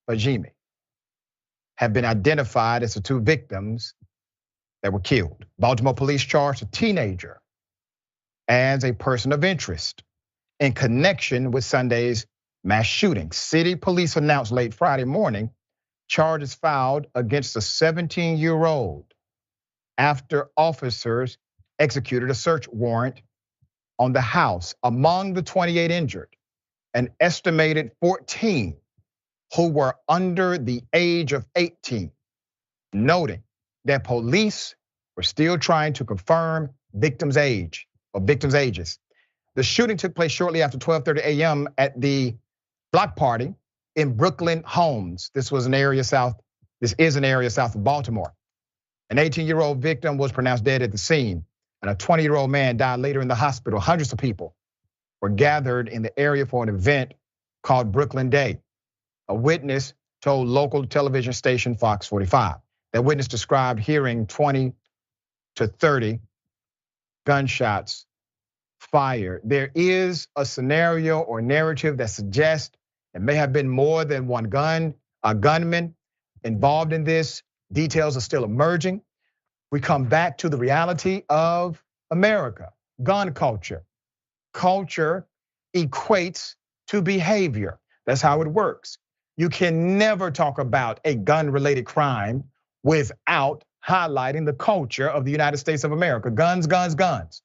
Fajimi have been identified as the two victims that were killed. Baltimore police charged a teenager as a person of interest in connection with Sunday's mass shooting. City police announced late Friday morning charges filed against a 17-year-old after officers executed a search warrant on the house. Among the 28 injured, an estimated 14 who were under the age of 18, noting that police were still trying to confirm victims' ages. The shooting took place shortly after 12:30 a.m. at the block party in Brooklyn Homes. This is an area south of Baltimore. An 18-year-old victim was pronounced dead at the scene, and a 20-year-old man died later in the hospital. Hundreds of people were gathered in the area for an event called Brooklyn Day. A witness told local television station Fox 45. That witness described hearing 20 to 30 gunshots fired. There is a scenario or narrative that suggests it may have been more than one gunman involved in this. Details are still emerging. We come back to the reality of America, gun culture. Culture equates to behavior. That's how it works. You can never talk about a gun-related crime without highlighting the culture of the United States of America. Guns, guns, guns.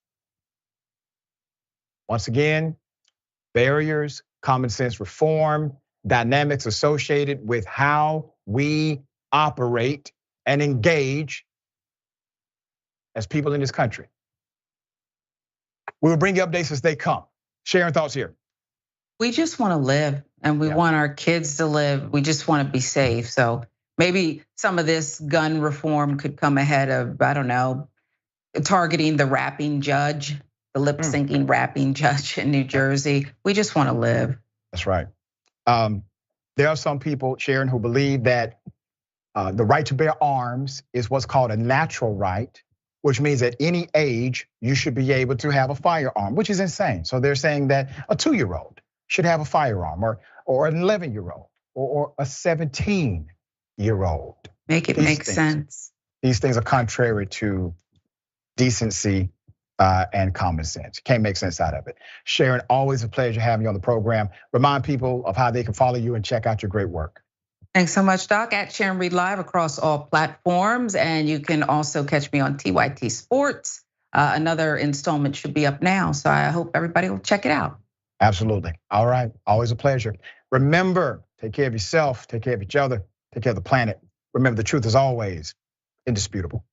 Once again, barriers, common sense reform, dynamics associated with how we operate and engage as people in this country. We will bring you updates as they come. Sharing thoughts here. We just want to live, and we want our kids to live. We just want to be safe. So maybe some of this gun reform could come ahead of, I don't know, targeting the rapping judge, the lip syncing rapping judge in New Jersey. We just want to live. That's right. There are some people, Sharon, who believe that the right to bear arms is what's called a natural right, which means at any age you should be able to have a firearm, which is insane. So they're saying that a 2-year-old should have a firearm, or an 11-year-old, or a 17-year-old. Make it make sense. These things are contrary to decency and common sense. Can't make sense out of it. Sharon, always a pleasure having you on the program. Remind people of how they can follow you and check out your great work. Thanks so much, Doc. At Sharon Reed Live across all platforms. And you can also catch me on TYT Sports. Another installment should be up now. So I hope everybody will check it out. Absolutely. All right. Always a pleasure. Remember, take care of yourself, take care of each other, take care of the planet. Remember, the truth is always indisputable.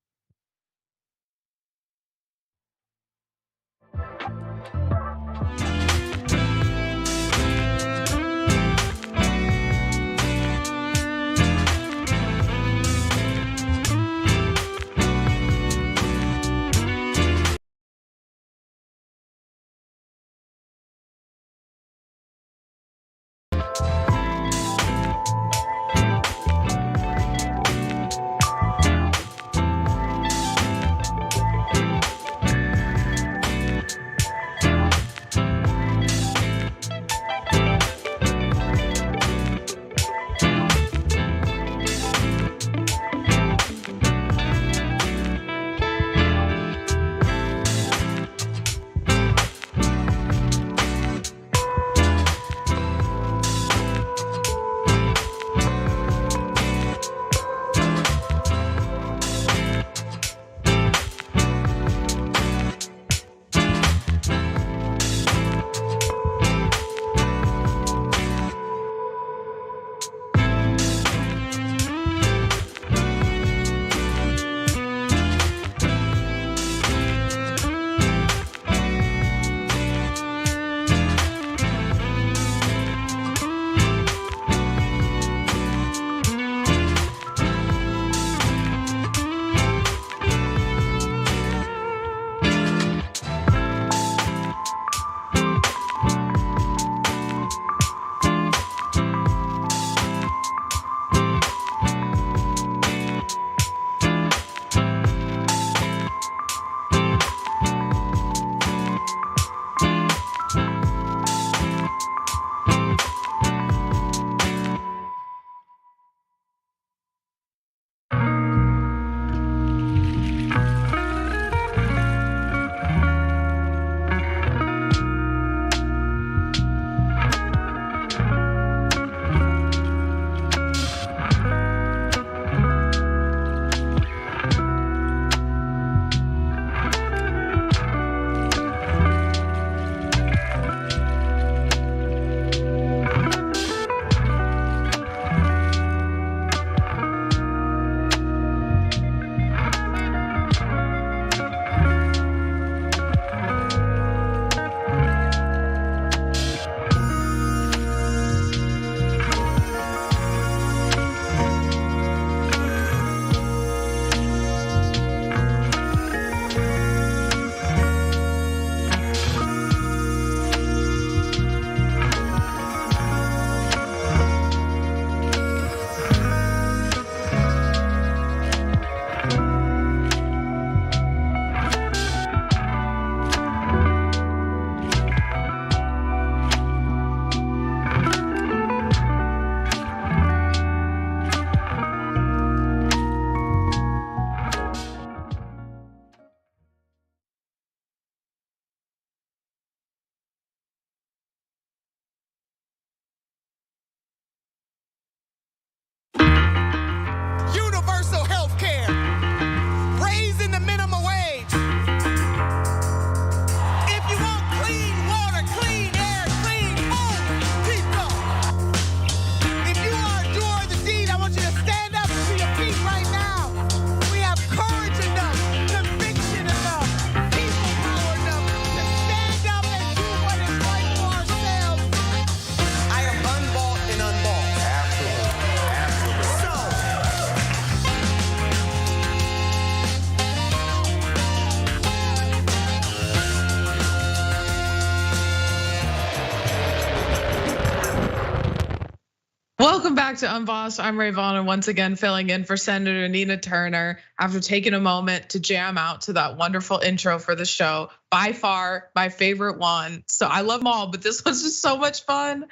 Welcome back to Unbossed. I'm Rayyvana, once again filling in for Senator Nina Turner after taking a moment to jam out to that wonderful intro for the show. By far, my favorite one. So I love them all, but this one's just so much fun.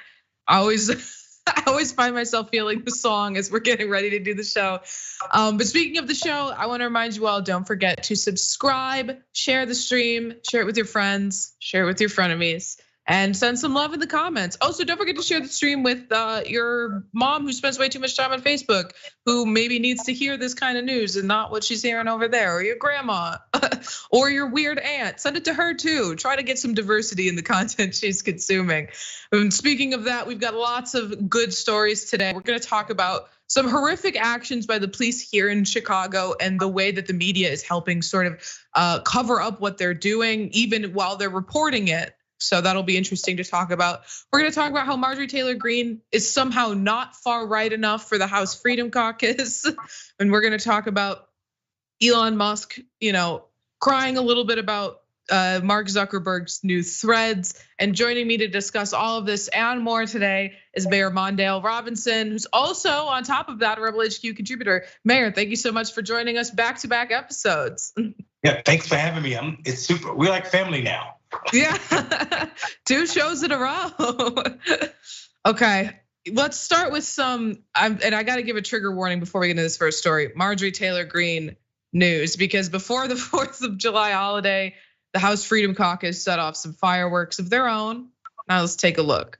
I always find myself feeling the song as we're getting ready to do the show. But speaking of the show, I want to remind you all, don't forget to subscribe, share the stream, share it with your friends, share it with your frenemies, and send some love in the comments. Also, don't forget to share the stream with your mom who spends way too much time on Facebook, who maybe needs to hear this kind of news and not what she's hearing over there, or your grandma, or your weird aunt. Send it to her too. Try to get some diversity in the content she's consuming. And speaking of that, we've got lots of good stories today. We're gonna talk about some horrific actions by the police here in Chicago and the way that the media is helping sort of cover up what they're doing, even while they're reporting it. So that'll be interesting to talk about. We're gonna talk about how Marjorie Taylor Greene is somehow not far right enough for the House Freedom Caucus. And we're gonna talk about Elon Musk, crying a little bit about Mark Zuckerberg's new threads. And joining me to discuss all of this and more today is Mayor Mondale Robinson, who's also on top of that a Rebel HQ contributor. Mayor, thank you so much for joining us back-to-back episodes. Yeah, thanks for having me. It's super. We're like family now. Yeah, 2 shows in a row. Okay, let's start with some, and I gotta give a trigger warning before we get into this first story, Marjorie Taylor Greene news, because before the 4th of July holiday, the House Freedom Caucus set off some fireworks of their own. Now let's take a look.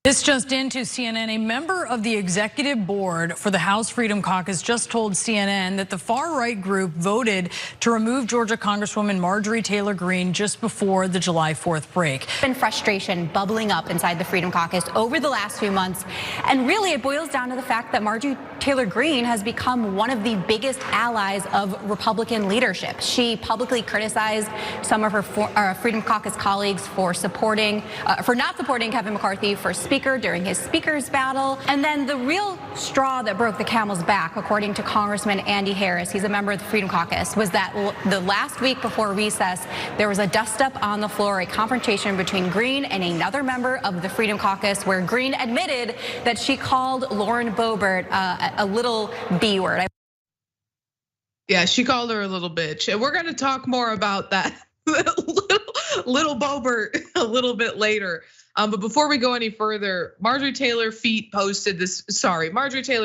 This just into CNN, a member of the executive board for the House Freedom Caucus just told CNN that the far-right group voted to remove Georgia Congresswoman Marjorie Taylor Greene just before the July 4th break. Been frustration bubbling up inside the Freedom Caucus over the last few months. And really it boils down to the fact that Marjorie Taylor Greene has become one of the biggest allies of Republican leadership. She publicly criticized some of her Freedom Caucus colleagues for not supporting Kevin McCarthy for speaker during his speaker's battle. And then the real straw that broke the camel's back, according to Congressman Andy Harris, he's a member of the Freedom Caucus, was that the last week before recess, there was a dust-up on the floor, a confrontation between Greene and another member of the Freedom Caucus, where Greene admitted that she called Lauren Boebert a little B word. Yeah, she called her a little bitch, and we're gonna talk more about that little Boebert a little bit later. But before we go any further, Marjorie Taylor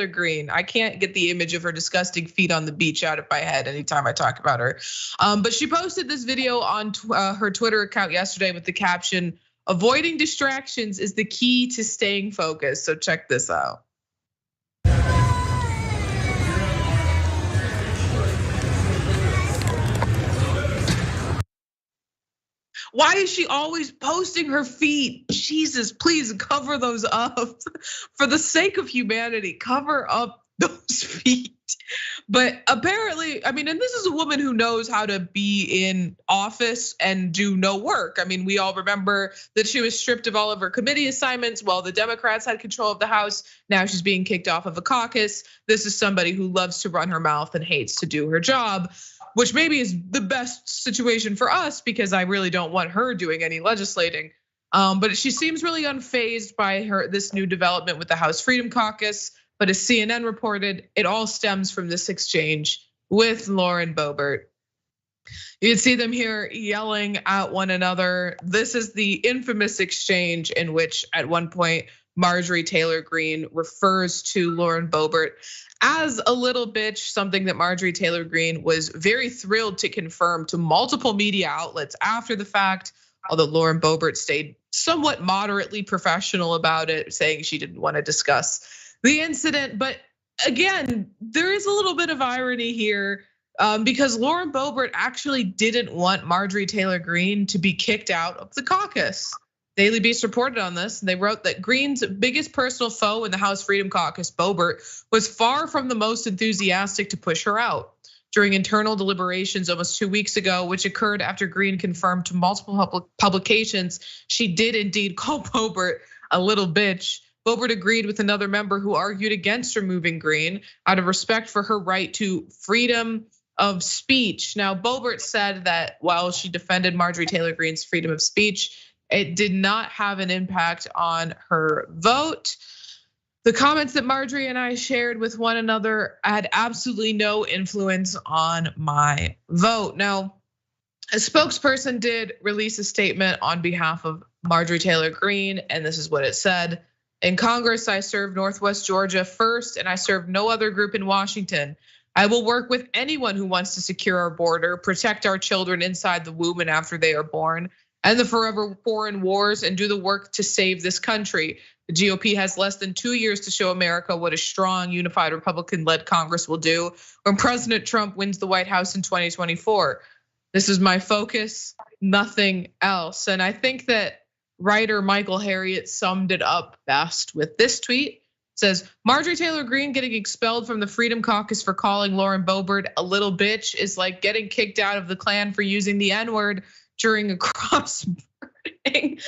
Greene. I can't get the image of her disgusting feet on the beach out of my head anytime I talk about her. But she posted this video on her Twitter account yesterday with the caption, "Avoiding distractions is the key to staying focused." So check this out. Why is she always posting her feet? Jesus, please cover those up. For the sake of humanity, cover up those feet. But apparently, and this is a woman who knows how to be in office and do no work. We all remember that she was stripped of all of her committee assignments while the Democrats had control of the House. Now she's being kicked off of a caucus. This is somebody who loves to run her mouth and hates to do her job, which maybe is the best situation for us because I really don't want her doing any legislating. But she seems really unfazed by this new development with the House Freedom Caucus. But as CNN reported, it all stems from this exchange with Lauren Boebert. You can see them here yelling at one another. This is the infamous exchange in which at one point Marjorie Taylor Greene refers to Lauren Boebert as a little bitch, something that Marjorie Taylor Greene was very thrilled to confirm to multiple media outlets after the fact, although Lauren Boebert stayed somewhat moderately professional about it, saying she didn't want to discuss the incident. But again, there is a little bit of irony here because Lauren Boebert actually didn't want Marjorie Taylor Greene to be kicked out of the caucus. Daily Beast reported on this. They wrote that Greene's biggest personal foe in the House Freedom Caucus, Boebert, was far from the most enthusiastic to push her out. During internal deliberations almost 2 weeks ago, which occurred after Greene confirmed to multiple publications she did indeed call Boebert a little bitch, Boebert agreed with another member who argued against removing Greene out of respect for her right to freedom of speech. Now, Boebert said that while she defended Marjorie Taylor Greene's freedom of speech, it did not have an impact on her vote. The comments that Marjorie and I shared with one another had absolutely no influence on my vote. Now, a spokesperson did release a statement on behalf of Marjorie Taylor Greene, and this is what it said. In Congress, I serve Northwest Georgia first, and I serve no other group in Washington. I will work with anyone who wants to secure our border, protect our children inside the womb and after they are born, end the forever foreign wars, and do the work to save this country. The GOP has less than 2 years to show America what a strong, unified Republican-led Congress will do when President Trump wins the White House in 2024. This is my focus, nothing else. And I think that writer Michael Harriot summed it up best with this tweet. It says, Marjorie Taylor Greene getting expelled from the Freedom Caucus for calling Lauren Boebert a little bitch is like getting kicked out of the Klan for using the N-word during a cross burning.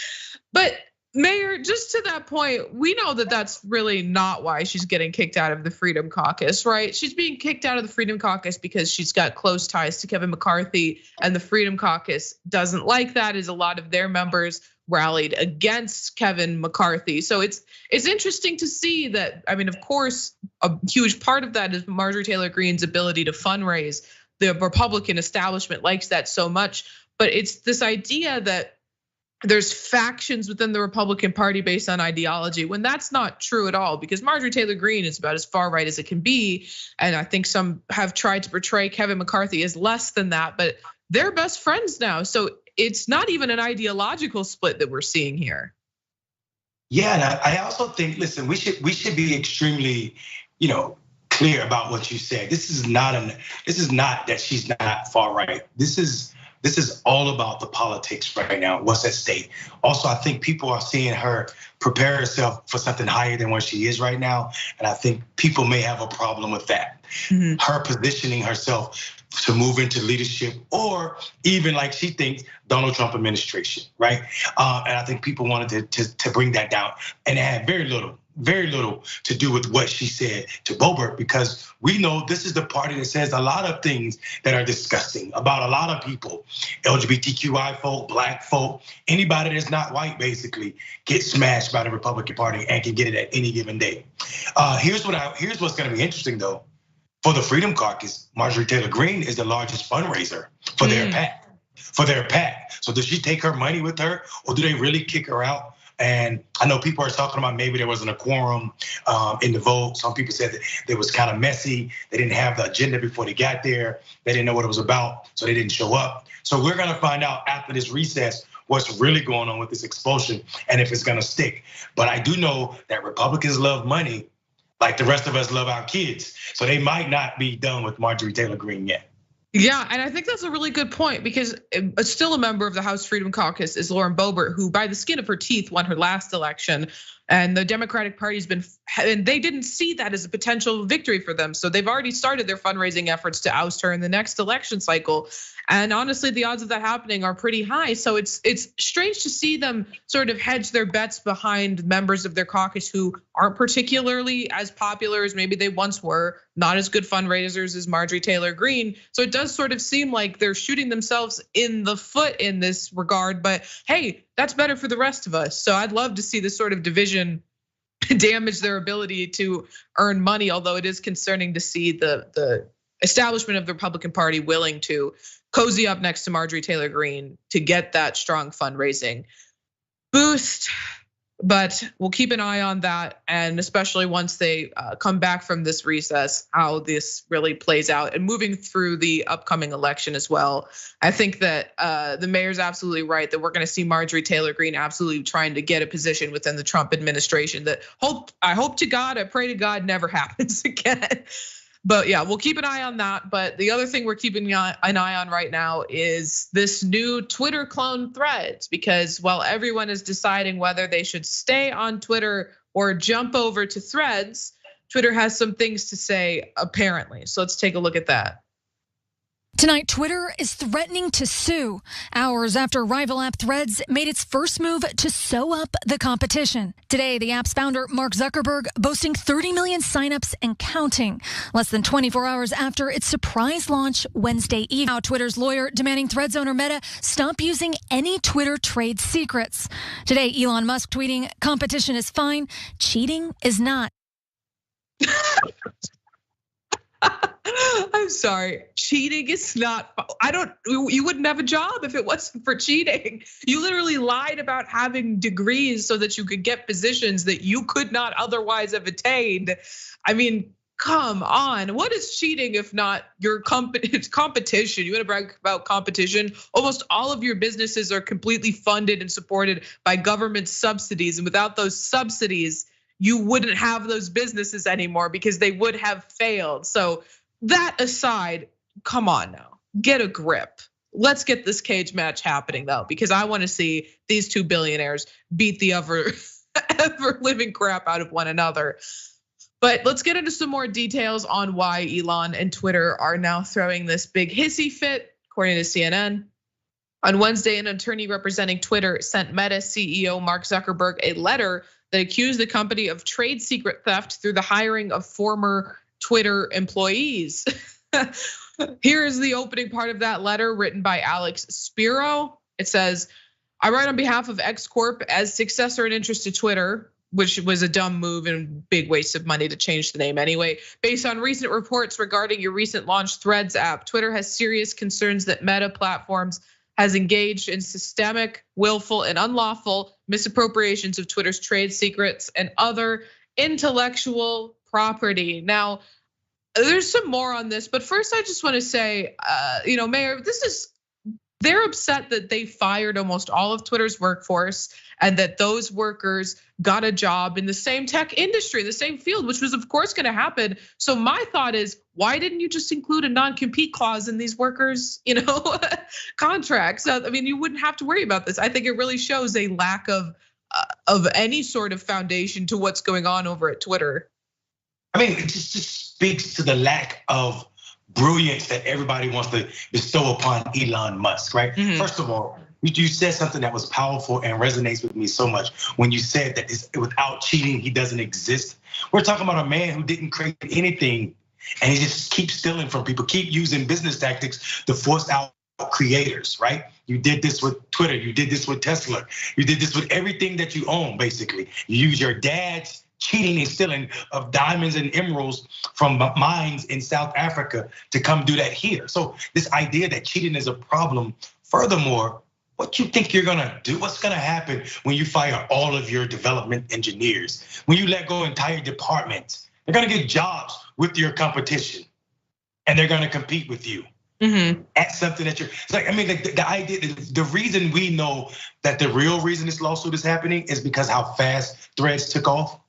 But Mayor, just to that point, we know that that's really not why she's getting kicked out of the Freedom Caucus, right? She's being kicked out of the Freedom Caucus because she's got close ties to Kevin McCarthy, and the Freedom Caucus doesn't like that, as a lot of their members rallied against Kevin McCarthy. So it's interesting to see that. I mean, of course, a huge part of that is Marjorie Taylor Greene's ability to fundraise. The Republican establishment likes that so much, but it's this idea that there's factions within the Republican Party based on ideology, when that's not true at all, because Marjorie Taylor Greene is about as far right as it can be. And I think some have tried to portray Kevin McCarthy as less than that, but they're best friends now. So it's not even an ideological split that we're seeing here. Yeah, and I also think, listen, we should be extremely, clear about what you said. This is not that she's not far right. This is all about the politics right now, what's at stake. Also, I think people are seeing her prepare herself for something higher than what she is right now. And I think people may have a problem with that. Mm-hmm. Her positioning herself to move into leadership, or even like she thinks Donald Trump administration, right? And I think people wanted to bring that down, and it had very little to do with what she said to Boebert, because we know this is the party that says a lot of things that are disgusting about a lot of people, LGBTQI folk, black folk, anybody that's not white basically gets smashed by the Republican Party and can get it at any given day. Here's what's gonna be interesting though. For the Freedom Caucus, Marjorie Taylor Greene is the largest fundraiser for their PAC. So does she take her money with her, or do they really kick her out? And I know people are talking about maybe there wasn't a quorum in the vote. Some people said that it was kind of messy. They didn't have the agenda before they got there. They didn't know what it was about, so they didn't show up. So we're gonna find out after this recess what's really going on with this expulsion and if it's gonna stick. But I do know that Republicans love money like the rest of us love our kids. So they might not be done with Marjorie Taylor Greene yet. Yeah, and I think that's a really good point, because still a member of the House Freedom Caucus is Lauren Boebert, who by the skin of her teeth won her last election. And the Democratic Party's and they didn't see that as a potential victory for them. So they've already started their fundraising efforts to oust her in the next election cycle. And honestly, the odds of that happening are pretty high. So it's strange to see them sort of hedge their bets behind members of their caucus who aren't particularly as popular as maybe they once were, not as good fundraisers as Marjorie Taylor Greene. So it does sort of seem like they're shooting themselves in the foot in this regard, but hey, that's better for the rest of us. So I'd love to see this sort of division damage their ability to earn money, although it is concerning to see the establishment of the Republican Party willing to cozy up next to Marjorie Taylor Greene to get that strong fundraising boost. But we'll keep an eye on that, and especially once they come back from this recess, how this really plays out, and moving through the upcoming election as well. I think that the mayor's absolutely right that we're going to see Marjorie Taylor Greene absolutely trying to get a position within the Trump administration that I hope to God, I pray to God, never happens again. But yeah, we'll keep an eye on that. But the other thing we're keeping an eye on right now is this new Twitter clone Threads, because while everyone is deciding whether they should stay on Twitter or jump over to Threads, Twitter has some things to say apparently. So let's take a look at that. Tonight, Twitter is threatening to sue hours after rival app Threads made its first move to sew up the competition. Today, the app's founder, Mark Zuckerberg, boasting 30 million signups and counting, less than 24 hours after its surprise launch Wednesday evening. Now, Twitter's lawyer demanding Threads owner Meta stop using any Twitter trade secrets. Today, Elon Musk tweeting, "Competition is fine, cheating is not." I'm sorry. Cheating is not, you wouldn't have a job if it wasn't for cheating. You literally lied about having degrees so that you could get positions that you could not otherwise have attained. I mean, come on. What is cheating if not your competition? You want to brag about competition? Almost all of your businesses are completely funded and supported by government subsidies. And without those subsidies, you wouldn't have those businesses anymore because they would have failed. So that aside, come on now, get a grip. Let's get this cage match happening though, because I want to see these two billionaires beat the ever living crap out of one another. But let's get into some more details on why Elon and Twitter are now throwing this big hissy fit, according to CNN. On Wednesday, an attorney representing Twitter sent Meta CEO Mark Zuckerberg a letter that accused the company of trade secret theft through the hiring of former Twitter employees. Here is the opening part of that letter written by Alex Spiro. It says, I write on behalf of X Corp as successor in interest to Twitter, which was a dumb move and big waste of money to change the name anyway. Based on recent reports regarding your recent launch Threads app, Twitter has serious concerns that Meta Platforms has engaged in systemic, willful, and unlawful misappropriations of Twitter's trade secrets and other intellectual property. Now, there's some more on this, but first I just want to say, Mayor, they're upset that they fired almost all of Twitter's workforce and that those workers got a job in the same tech industry, the same field, which was of course gonna happen. So my thought is, why didn't you just include a non-compete clause in these workers, contracts? I mean, you wouldn't have to worry about this. I think it really shows a lack of any sort of foundation to what's going on over at Twitter. I mean, it just speaks to the lack of brilliance that everybody wants to bestow upon Elon Musk, right? Mm-hmm. First of all, you said something that was powerful and resonates with me so much when you said that without cheating, he doesn't exist. We're talking about a man who didn't create anything and he just keeps stealing from people, keep using business tactics to force out creators, right? You did this with Twitter, you did this with Tesla, you did this with everything that you own, basically. You use your dad's cheating and stealing of diamonds and emeralds from mines in South Africa to come do that here. So this idea that cheating is a problem, furthermore, what you think you're gonna do? What's gonna happen when you fire all of your development engineers? When you let go entire departments, they're gonna get jobs with your competition and they're gonna compete with you. Mm-hmm. At something that it's like, I mean, the idea, the reason we know that the real reason this lawsuit is happening is because how fast Threads took off.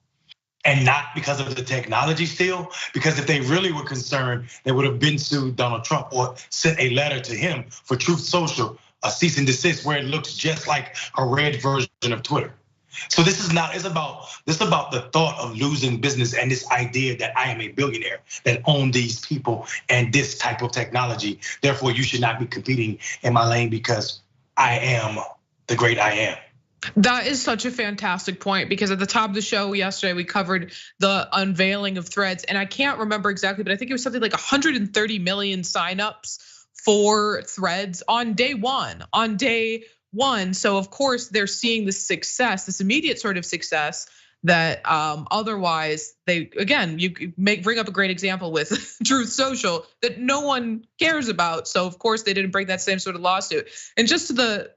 And not because of the technology still, because if they really were concerned, they would have been sued Donald Trump or sent a letter to him for Truth Social, a cease and desist where it looks just like a red version of Twitter. So this is about the thought of losing business and this idea that I am a billionaire that own these people and this type of technology. Therefore, you should not be competing in my lane because I am the great I am. That is such a fantastic point because at the top of the show yesterday, we covered the unveiling of Threads. And I can't remember exactly, but I think it was something like 130 million signups for Threads on day one. So of course they're seeing this success, this immediate sort of success that otherwise you bring up a great example with Truth Social that no one cares about. So of course they didn't bring that same sort of lawsuit. And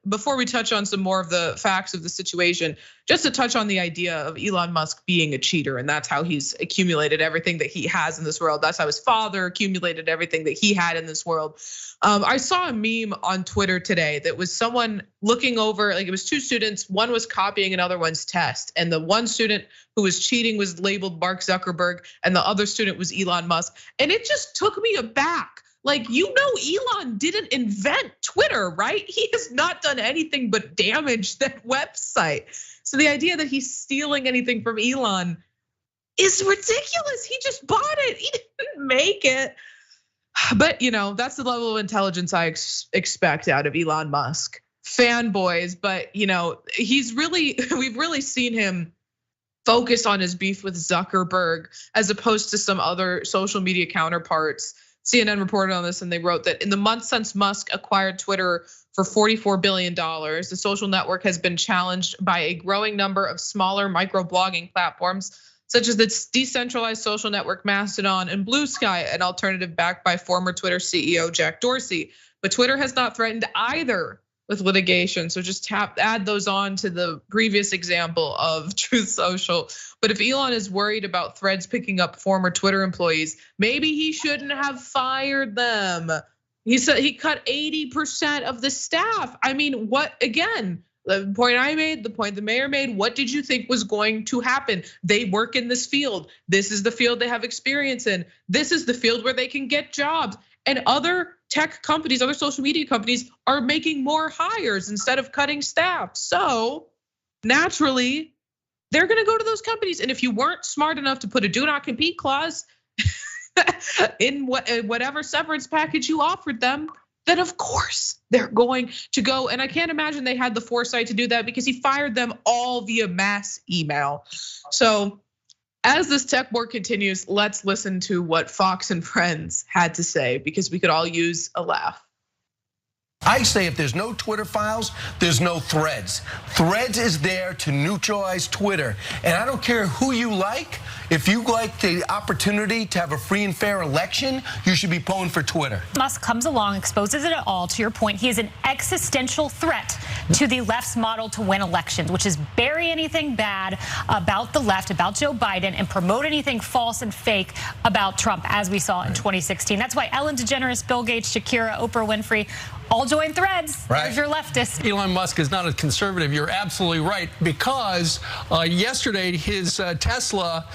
before we touch on some more of the facts of the situation, just to touch on the idea of Elon Musk being a cheater, and that's how he's accumulated everything that he has in this world. That's how his father accumulated everything that he had in this world. I saw a meme on Twitter today that was someone looking over, like it was two students, one was copying another one's test, and the one student who was cheating was labeled Mark Zuckerberg, and the other student was Elon Musk. And it just took me aback. Like, Elon didn't invent Twitter, right? He has not done anything but damage that website. So the idea that he's stealing anything from Elon is ridiculous. He just bought it, he didn't make it. But that's the level of intelligence I expect out of Elon Musk. Fanboys, but we've really seen him focus on his beef with Zuckerberg as opposed to some other social media counterparts. CNN reported on this and they wrote that in the months since Musk acquired Twitter for $44 billion, the social network has been challenged by a growing number of smaller microblogging platforms such as the decentralized social network Mastodon and Blue Sky, an alternative backed by former Twitter CEO Jack Dorsey. But Twitter has not threatened either with litigation. So just add those on to the previous example of Truth Social. But if Elon is worried about Threads picking up former Twitter employees, maybe he shouldn't have fired them. He said he cut 80% of the staff. I mean, what, again, the point I made, the point the mayor made, what did you think was going to happen? They work in this field. This is the field they have experience in. This is the field where they can get jobs. And other tech companies, other social media companies are making more hires instead of cutting staff. So naturally, they're gonna go to those companies. And if you weren't smart enough to put a do not compete clause in whatever severance package you offered them, then of course they're going to go. And I can't imagine they had the foresight to do that because he fired them all via mass email. So as this tech war continues, let's listen to what Fox and Friends had to say because we could all use a laugh. I say if there's no Twitter files, there's no Threads. Threads is there to neutralize Twitter. And I don't care who you like. If you like the opportunity to have a free and fair election, you should be pulling for Twitter. Musk comes along, exposes it all. To your point, he is an existential threat to the left's model to win elections, which is bury anything bad about the left, about Joe Biden, and promote anything false and fake about Trump, as we saw in 2016. That's why Ellen DeGeneres, Bill Gates, Shakira, Oprah Winfrey all join Threads. Right. There's your leftist. Elon Musk is not a conservative. You're absolutely right, because yesterday his Tesla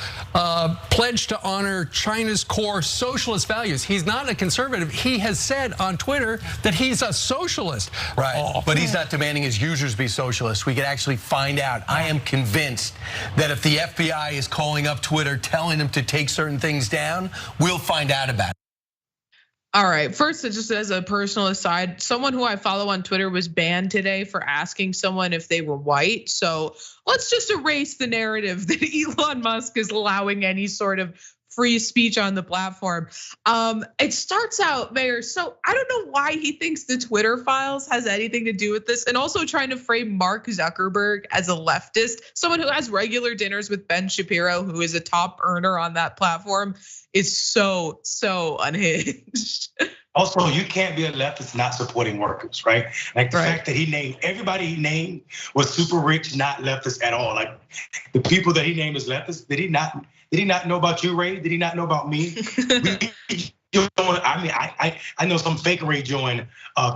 pledged to honor China's core socialist values. He's not a conservative. He has said on Twitter that he's a socialist. Right, but he's not demanding his users be socialists. We could actually find out. I am convinced that if the FBI is calling up Twitter, telling them to take certain things down, we'll find out about it. All right, first, just as a personal aside, someone who I follow on Twitter was banned today for asking someone if they were white. So let's just erase the narrative that Elon Musk is allowing any sort of free speech on the platform. It starts out, Mayor, so I don't know why he thinks the Twitter files has anything to do with this, and also trying to frame Mark Zuckerberg as a leftist, someone who has regular dinners with Ben Shapiro, who is a top earner on that platform, is so unhinged. Also, you can't be a leftist not supporting workers, right? Like the fact that he named everybody he named was super rich, not leftist at all. Like the people that he named as leftists, did he not know about you, Ray? Did he not know about me? I mean, I know some fake Ray joined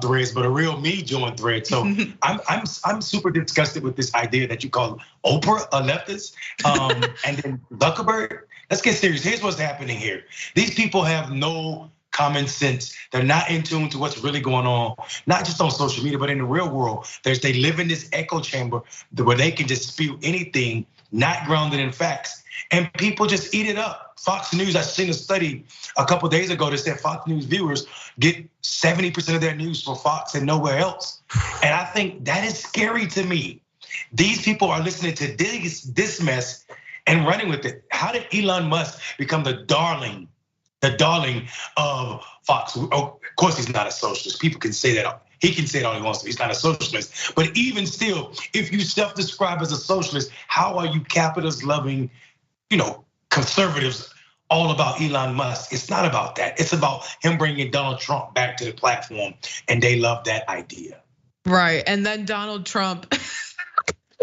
Threads, but a real me joined Threads. So I'm super disgusted with this idea that you call Oprah a leftist, and then Zuckerberg. Let's get serious. Here's what's happening here. These people have no common sense. They're not in tune to what's really going on, not just on social media, but in the real world. They live in this echo chamber where they can just spew anything, not grounded in facts, and people just eat it up. Fox News, I seen a study a couple days ago that said Fox News viewers get 70% of their news from Fox and nowhere else. And I think that is scary to me. These people are listening to this mess and running with it. How did Elon Musk become the darling of Fox? Of course, he's not a socialist. People can say that. He can say it all he wants to. He's not a socialist. But even still, if you self-describe as a socialist, how are you capitalist-loving, conservatives all about Elon Musk? It's not about that. It's about him bringing Donald Trump back to the platform, and they love that idea. Right, and then Donald Trump,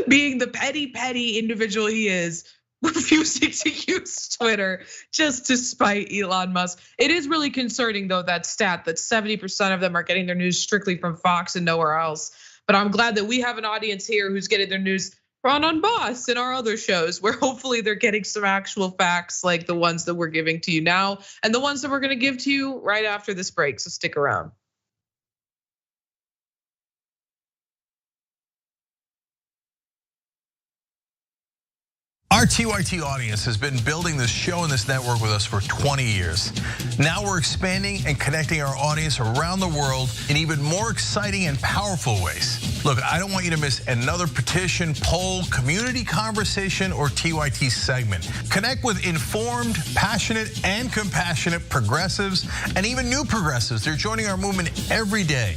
being the petty individual he is, refusing to use Twitter just to spite Elon Musk. It is really concerning, though, that stat that 70% of them are getting their news strictly from Fox and nowhere else. But I'm glad that we have an audience here who's getting their news from Unbossed and our other shows, where hopefully they're getting some actual facts like the ones that we're giving to you now and the ones that we're gonna give to you right after this break, so stick around. Our TYT audience has been building this show and this network with us for 20 years. Now we're expanding and connecting our audience around the world in even more exciting and powerful ways. Look, I don't want you to miss another petition, poll, community conversation, or TYT segment. Connect with informed, passionate, and compassionate progressives, and even new progressives. They're joining our movement every day.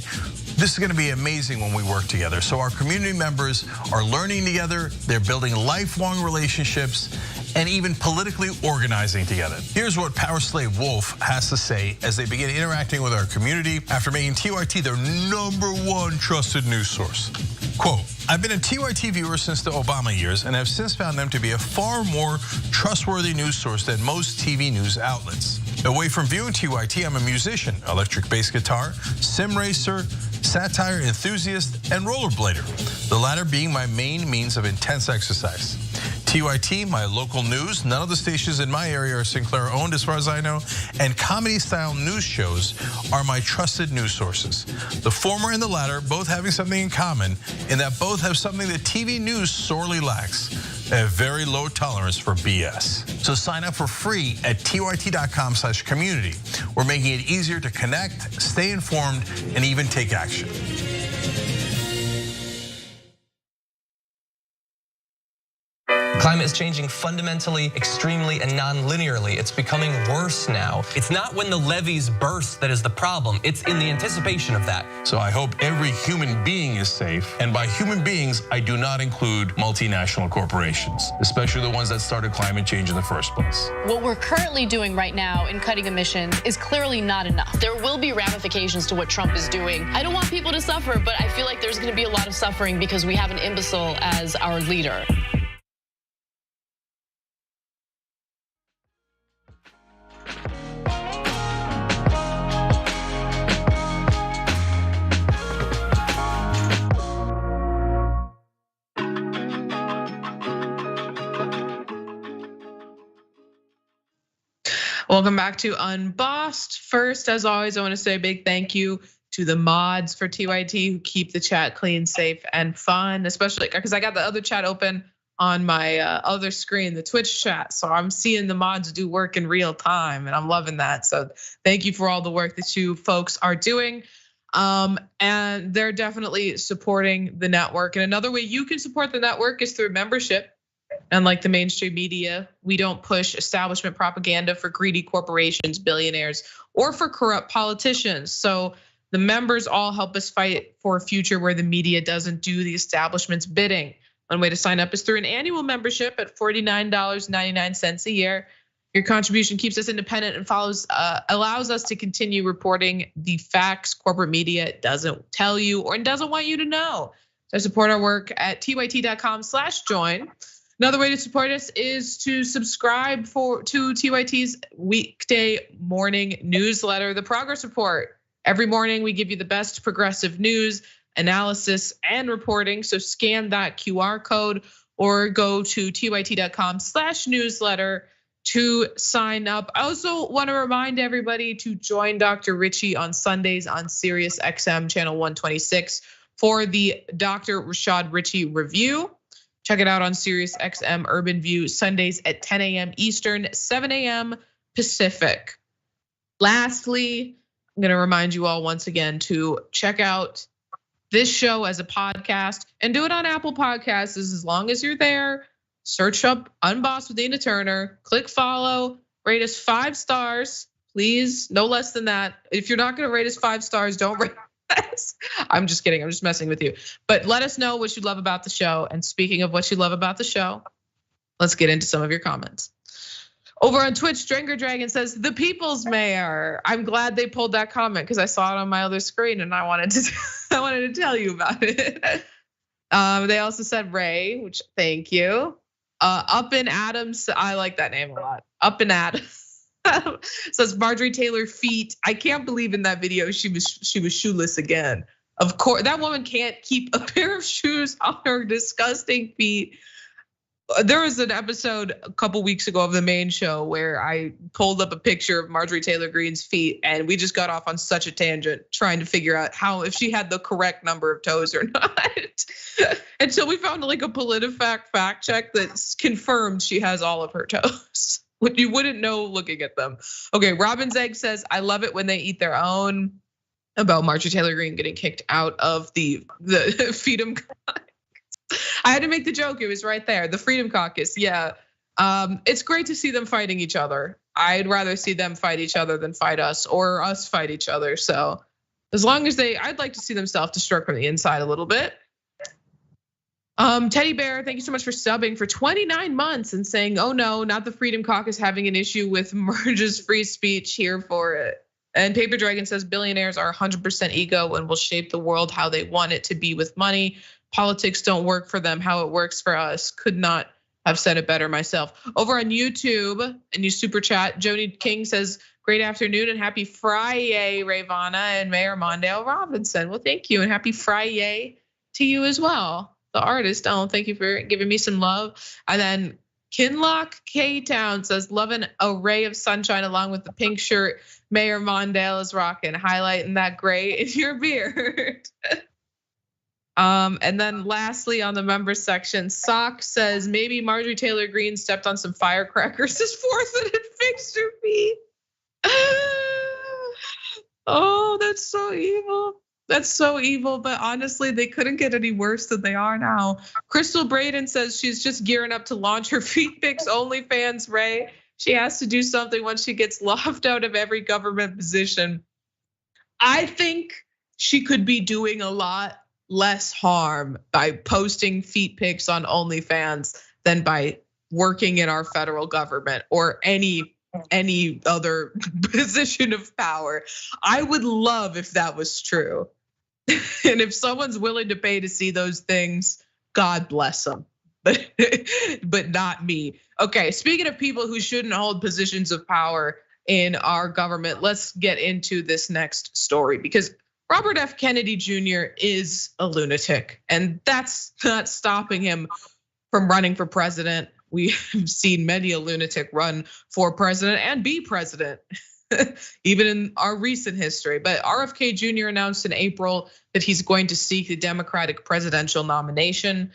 This is gonna be amazing when we work together. So our community members are learning together, they're building lifelong relationships, and even politically organizing together. Here's what Power Slave Wolf has to say as they begin interacting with our community after making TYT their #1 trusted news source. Quote, I've been a TYT viewer since the Obama years and have since found them to be a far more trustworthy news source than most TV news outlets. Away from viewing TYT, I'm a musician, electric bass guitar, sim racer, satire enthusiast, and rollerblader, the latter being my main means of intense exercise. TYT, my local news, none of the stations in my area are Sinclair owned as far as I know, and comedy style news shows are my trusted news sources. The former and the latter both having something in common in that both have something that TV news sorely lacks, a very low tolerance for BS. So sign up for free at tyt.com/community. We're making it easier to connect, stay informed, and even take action. Climate is changing fundamentally, extremely, and non-linearly. It's becoming worse now. It's not when the levees burst that is the problem. It's in the anticipation of that. So I hope every human being is safe. And by human beings, I do not include multinational corporations, especially the ones that started climate change in the first place. What we're currently doing right now in cutting emissions is clearly not enough. There will be ramifications to what Trump is doing. I don't want people to suffer, but I feel like there's going to be a lot of suffering because we have an imbecile as our leader. Welcome back to Unbossed. First, as always, I want to say a big thank you to the mods for TYT who keep the chat clean, safe, and fun, especially because I got the other chat open on my other screen, the Twitch chat. So I'm seeing the mods do work in real time and I'm loving that. So thank you for all the work that you folks are doing. And they're definitely supporting the network. And another way you can support the network is through membership. Unlike the mainstream media, we don't push establishment propaganda for greedy corporations, billionaires, or for corrupt politicians. So the members all help us fight for a future where the media doesn't do the establishment's bidding. One way to sign up is through an annual membership at $49.99 a year. Your contribution keeps us independent and allows us to continue reporting the facts corporate media doesn't tell you or doesn't want you to know. So support our work at tyt.com/join. Another way to support us is to subscribe to TYT's weekday morning newsletter, The Progress Report. Every morning we give you the best progressive news, analysis, and reporting. So scan that QR code or go to tyt.com/newsletter to sign up. I also want to remind everybody to join Dr. Richie on Sundays on Sirius XM channel 126 for the Dr. Rashad Richie review. Check it out on Sirius XM Urban View Sundays at 10 a.m. Eastern, 7 a.m. Pacific. Lastly, I'm gonna remind you all once again to check out this show as a podcast and do it on Apple Podcasts as long as you're there. Search up Unbossed with Dana Turner, click follow, rate us 5 stars, please, no less than that. If you're not gonna rate us 5 stars, don't rate us. I'm just kidding, I'm just messing with you. But let us know what you love about the show. And speaking of what you love about the show, let's get into some of your comments. Over on Twitch, Stranger Dragon says, the people's mayor. I'm glad they pulled that comment because I saw it on my other screen and I wanted to tell you about it. They also said Ray, which thank you. Up in Adams, I like that name a lot. Up in Adams. Says Marjorie Taylor feet. I can't believe in that video she was shoeless again. Of course, that woman can't keep a pair of shoes on her disgusting feet. There was an episode a couple weeks ago of the main show where I pulled up a picture of Marjorie Taylor Greene's feet, and we just got off on such a tangent trying to figure out if she had the correct number of toes or not. Until we found like a PolitiFact fact check that confirmed she has all of her toes. You wouldn't know looking at them. Okay, Robin's Egg says, I love it when they eat their own. About Marjorie Taylor Greene getting kicked out of the Freedom Caucus. I had to make the joke, it was right there. The Freedom Caucus, yeah. It's great to see them fighting each other. I'd rather see them fight each other than fight us or us fight each other. So as long as I'd like to see them self-destruct from the inside a little bit. Teddy Bear, thank you so much for subbing for 29 months and saying, oh no, not the Freedom Caucus having an issue with Merge's free speech, here for it. And Paper Dragon says billionaires are 100% ego and will shape the world how they want it to be with money. Politics don't work for them how it works for us. Could not have said it better myself. Over on YouTube, and you super chat, Joni King says, great afternoon and happy Friday, Rayyvana and Mayor Mondale Robinson. Well, thank you and happy Friday to you as well. The artist, thank you for giving me some love. And then Kinlock K-Town says, love an array of sunshine along with the pink shirt Mayor Mondale is rocking, highlighting that gray in your beard. And then lastly on the members section, Sock says, maybe Marjorie Taylor Greene stepped on some firecrackers this 4th and it fixed her feet. Oh, that's so evil. That's so evil, but honestly, they couldn't get any worse than they are now. Crystal Braden says she's just gearing up to launch her feet pics OnlyFans, Ray. She has to do something once she gets locked out of every government position. I think she could be doing a lot less harm by posting feet pics on OnlyFans than by working in our federal government or any other position of power. I would love if that was true. And if someone's willing to pay to see those things, God bless them. But not me. Okay, speaking of people who shouldn't hold positions of power in our government, let's get into this next story because Robert F. Kennedy Jr. is a lunatic, and that's not stopping him from running for president. We've seen many a lunatic run for president and be president, even in our recent history. But RFK Jr. announced in April that he's going to seek the Democratic presidential nomination.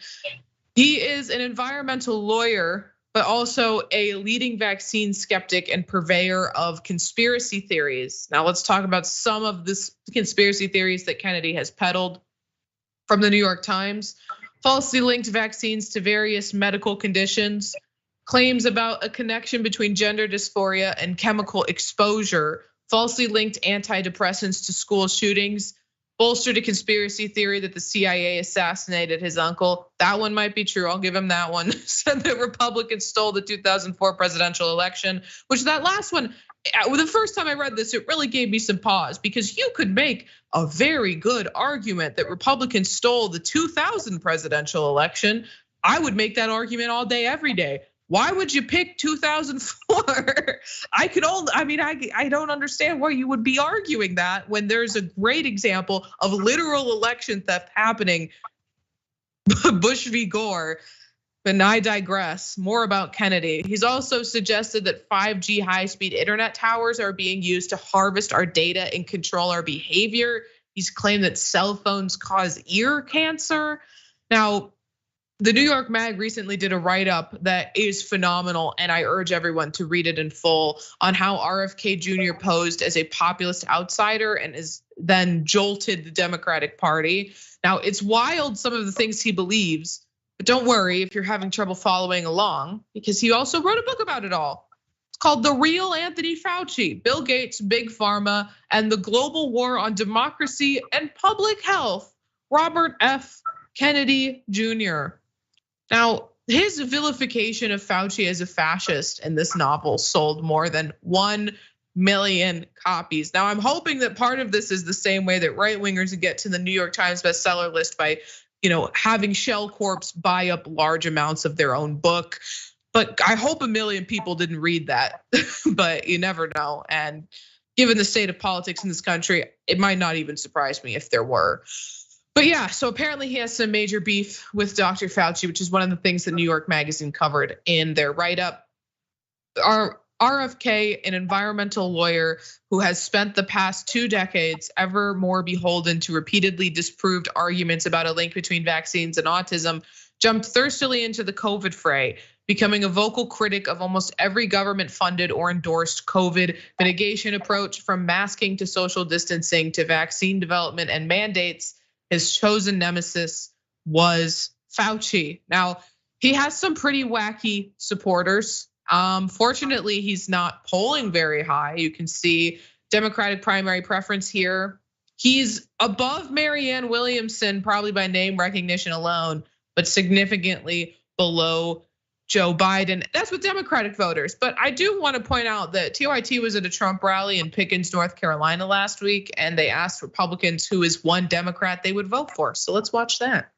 He is an environmental lawyer, but also a leading vaccine skeptic and purveyor of conspiracy theories. Now let's talk about some of this conspiracy theories that Kennedy has peddled. From the New York Times, falsely linked vaccines to various medical conditions, claims about a connection between gender dysphoria and chemical exposure, falsely linked antidepressants to school shootings, bolstered a conspiracy theory that the CIA assassinated his uncle. That one might be true, I'll give him that one. Said that Republicans stole the 2004 presidential election, which that last one, the first time I read this, it really gave me some pause because you could make a very good argument that Republicans stole the 2000 presidential election. I would make that argument all day, every day. Why would you pick 2004? I don't understand why you would be arguing that when there's a great example of literal election theft happening. Bush v. Gore. But I digress. More about Kennedy. He's also suggested that 5G high-speed internet towers are being used to harvest our data and control our behavior. He's claimed that cell phones cause ear cancer. Now, the New York Mag recently did a write-up that is phenomenal, and I urge everyone to read it in full on how RFK Jr. posed as a populist outsider and is then jolted the Democratic Party. Now, it's wild some of the things he believes, but don't worry if you're having trouble following along, because he also wrote a book about it all. It's called The Real Anthony Fauci, Bill Gates, Big Pharma, and the Global War on Democracy and Public Health, Robert F. Kennedy Jr. Now, his vilification of Fauci as a fascist in this novel sold more than 1 million copies. Now, I'm hoping that part of this is the same way that right-wingers get to the New York Times bestseller list by, having Shell Corps buy up large amounts of their own book. But I hope 1 million people didn't read that, but you never know. And given the state of politics in this country, it might not even surprise me if there were. But yeah, so apparently he has some major beef with Dr. Fauci, which is one of the things that New York Magazine covered in their write-up. RFK, an environmental lawyer who has spent the past 2 decades ever more beholden to repeatedly disproved arguments about a link between vaccines and autism, jumped thirstily into the COVID fray, becoming a vocal critic of almost every government-funded or endorsed COVID mitigation approach, from masking to social distancing to vaccine development and mandates. His chosen nemesis was Fauci. Now, he has some pretty wacky supporters. Fortunately, he's not polling very high. You can see Democratic primary preference here. He's above Marianne Williamson, probably by name recognition alone, but significantly below Joe Biden. That's with Democratic voters. But I do want to point out that TYT was at a Trump rally in Pickens, North Carolina last week, and they asked Republicans who is one Democrat they would vote for. So let's watch that.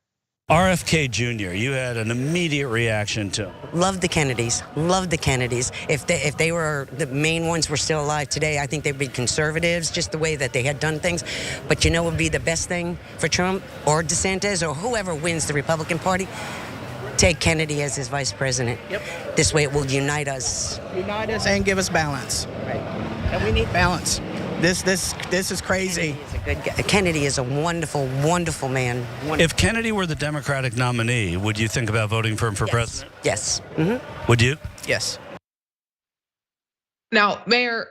RFK Jr., you had an immediate reaction to him. Love the Kennedys. Love the Kennedys. If they were the main ones were still alive today, I think they'd be conservatives, just the way that they had done things. But you know what would be the best thing for Trump or DeSantis or whoever wins the Republican Party? Take Kennedy as his vice president. Yep. This way it will unite us. Unite us and give us balance. Right. And we need balance. This is crazy. Kennedy is a wonderful, wonderful man. Wonderful. If Kennedy were the Democratic nominee, would you think about voting for him for president? Yes. Would you? Yes. Now, Mayor,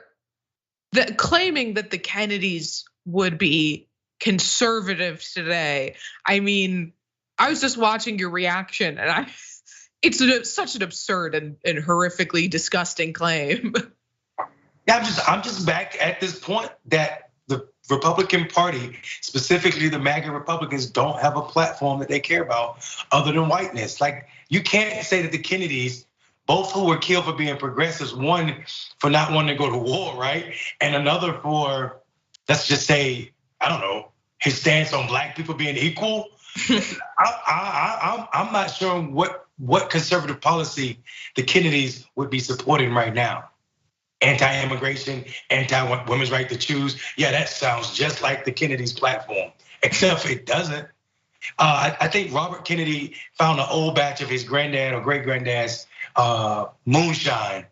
claiming that the Kennedys would be conservative today, I mean, I was just watching your reaction, and it's such an absurd and horrifically disgusting claim. Yeah, I'm just back at this point that the Republican Party, specifically the MAGA Republicans, don't have a platform that they care about other than whiteness. Like, you can't say that the Kennedys, both who were killed for being progressives, one for not wanting to go to war, right? And another for, let's just say, I don't know, his stance on black people being equal. I'm not sure what conservative policy the Kennedys would be supporting right now. Anti-immigration, anti-women's right to choose. Yeah, that sounds just like the Kennedys' platform, except it doesn't. I think Robert Kennedy found an old batch of his granddad or great-granddad's moonshine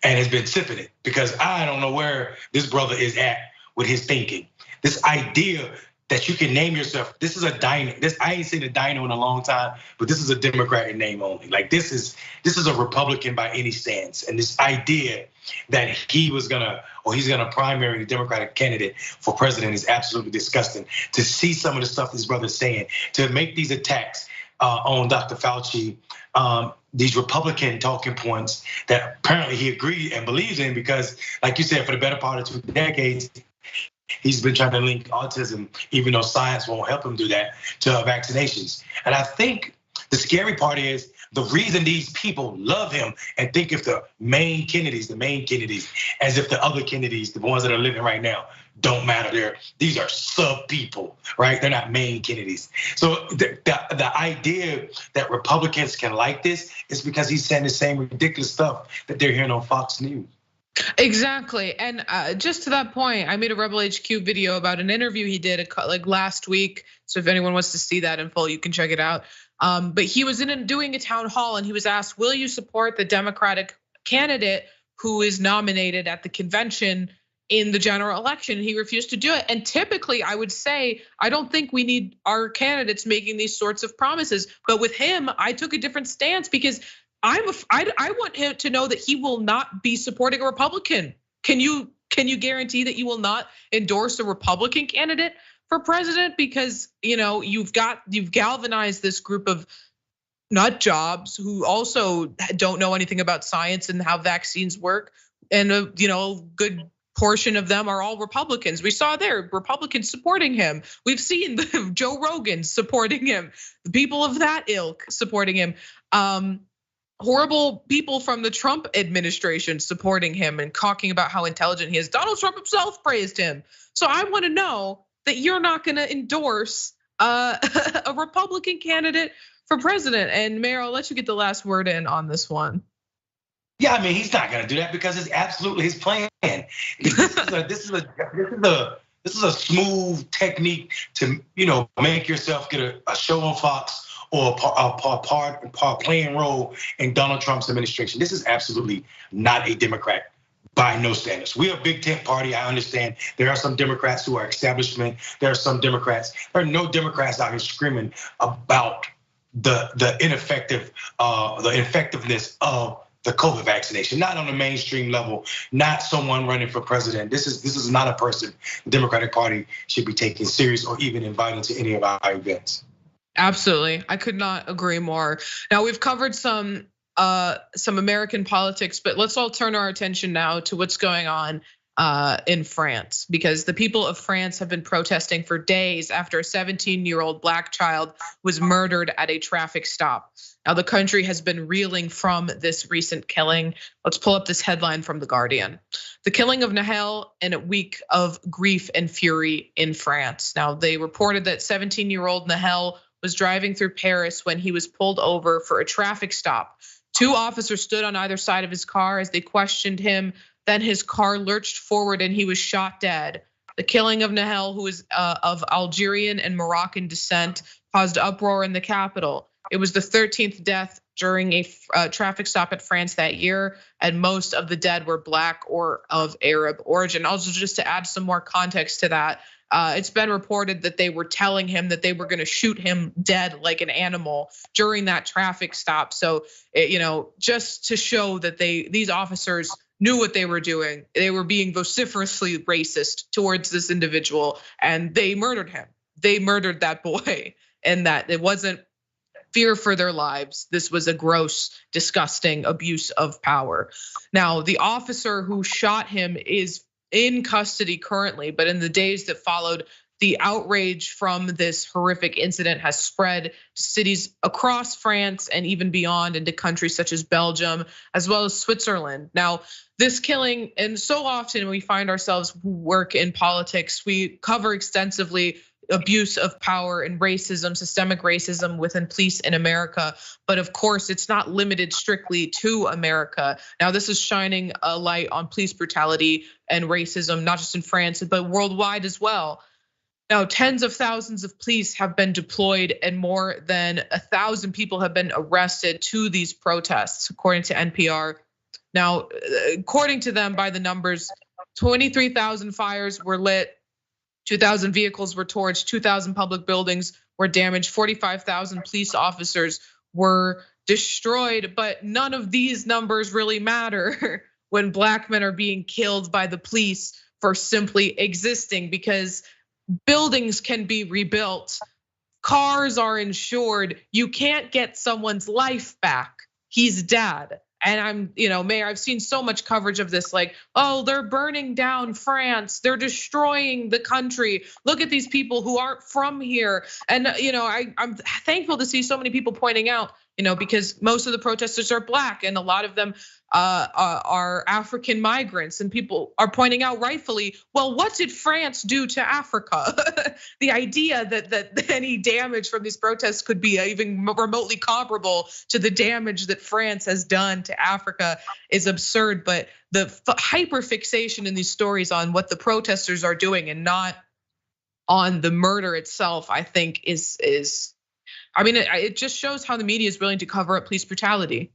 and has been sipping it, because I don't know where this brother is at with his thinking. This idea that you can name yourself, this is a dino. I ain't seen a dino in a long time, but this is a Democratic name only. Like, this is a Republican by any stance. And this idea that he's gonna primary the Democratic candidate for president is absolutely disgusting. To see some of the stuff this brother's saying, to make these attacks on Dr. Fauci, these Republican talking points that apparently he agreed and believes in, because, like you said, for the better part of 2 decades, he's been trying to link autism, even though science won't help him do that, to vaccinations. And I think the scary part is the reason these people love him and think of the main Kennedys, as if the other Kennedys, the ones that are living right now, don't matter. These are sub people, right? They're not main Kennedys. So the idea that Republicans can like this is because he's saying the same ridiculous stuff that they're hearing on Fox News. Exactly, and just to that point, I made a Rebel HQ video about an interview he did like last week. So if anyone wants to see that in full, you can check it out. But he was doing a town hall, and he was asked, "Will you support the Democratic candidate who is nominated at the convention in the general election?" And he refused to do it. And typically, I would say, I don't think we need our candidates making these sorts of promises. But with him, I took a different stance, because I want him to know that he will not be supporting a Republican. Can you guarantee that you will not endorse a Republican candidate for president? Because you've galvanized this group of nut jobs who also don't know anything about science and how vaccines work, and a good portion of them are all Republicans. We saw there Republicans supporting him. We've seen Joe Rogan supporting him, the people of that ilk supporting him. Horrible people from the Trump administration supporting him and talking about how intelligent he is. Donald Trump himself praised him. So I want to know that you're not going to endorse a Republican candidate for president. And Mayor, I'll let you get the last word in on this one. Yeah, I mean, he's not going to do that because it's absolutely his plan. This is a smooth technique to make yourself get a show on Fox, or a playing role in Donald Trump's administration. This is absolutely not a Democrat by no standards. We are a big tent party, I understand. There are some Democrats who are establishment. There are no Democrats out here screaming about the ineffectiveness of the COVID vaccination, not on the mainstream level, not someone running for president. This is not a person the Democratic Party should be taking serious or even inviting to any of our events. Absolutely, I could not agree more. Now we've covered some American politics, but let's all turn our attention now to what's going on in France, because the people of France have been protesting for days after a 17-year-old black child was murdered at a traffic stop. Now the country has been reeling from this recent killing. Let's pull up this headline from The Guardian. The killing of Nahel in a week of grief and fury in France. Now they reported that 17-year-old Nahel was driving through Paris when he was pulled over for a traffic stop. 2 officers stood on either side of his car as they questioned him. Then his car lurched forward and he was shot dead. The killing of Nahel, who is of Algerian and Moroccan descent, caused uproar in the capital. It was the 13th death during a traffic stop at France that year, and most of the dead were black or of Arab origin. Also, just to add some more context to that, it's been reported that they were telling him that they were going to shoot him dead like an animal during that traffic stop. So, just to show that these officers knew what they were doing. They were being vociferously racist towards this individual, and they murdered him. They murdered that boy, and that it wasn't fear for their lives. This was a gross, disgusting abuse of power. Now, the officer who shot him is in custody currently, but in the days that followed, the outrage from this horrific incident has spread to cities across France and even beyond into countries such as Belgium, as well as Switzerland. Now, this killing, and so often we find ourselves who work in politics, we cover extensively abuse of power and racism, systemic racism within police in America. But of course, it's not limited strictly to America. Now, this is shining a light on police brutality and racism, not just in France, but worldwide as well. Now, tens of thousands of police have been deployed and more than 1,000 people have been arrested to these protests, according to NPR. Now, according to them, by the numbers, 23,000 fires were lit, 2,000 vehicles were torched, 2,000 public buildings were damaged, 45,000 police officers were destroyed. But none of these numbers really matter when black men are being killed by the police for simply existing, because buildings can be rebuilt, cars are insured. You can't get someone's life back. He's dead. And Mayor, I've seen so much coverage of this, like, oh, they're burning down France, they're destroying the country. Look at these people who aren't from here. And I'm thankful to see so many people pointing out, because most of the protesters are black and a lot of them are African migrants, and people are pointing out rightfully, well, what did France do to Africa? The idea that any damage from these protests could be even remotely comparable to the damage that France has done to Africa is absurd. But the hyperfixation in these stories on what the protesters are doing and not on the murder itself, I think is it just shows how the media is willing to cover up police brutality.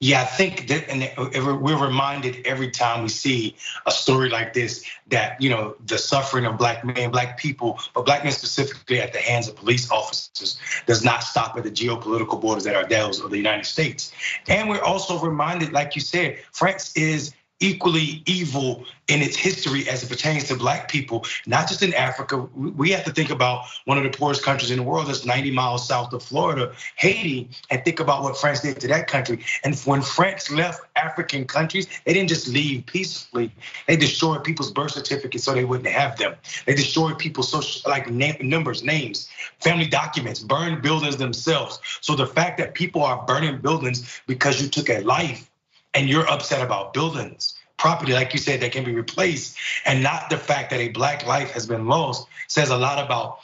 Yeah, I think that, and we're reminded every time we see a story like this that the suffering of black men, black people, but black men specifically at the hands of police officers does not stop at the geopolitical borders that are those of the United States. And we're also reminded, like you said, France is equally evil in its history as it pertains to black people, not just in Africa. We have to think about one of the poorest countries in the world that's 90 miles south of Florida, Haiti, and think about what France did to that country. And when France left African countries, they didn't just leave peacefully. They destroyed people's birth certificates so they wouldn't have them. They destroyed people's social, like numbers, names, family documents, burned buildings themselves. So the fact that people are burning buildings because you took a life and you're upset about buildings, property, like you said, that can be replaced, and not the fact that a black life has been lost, says a lot about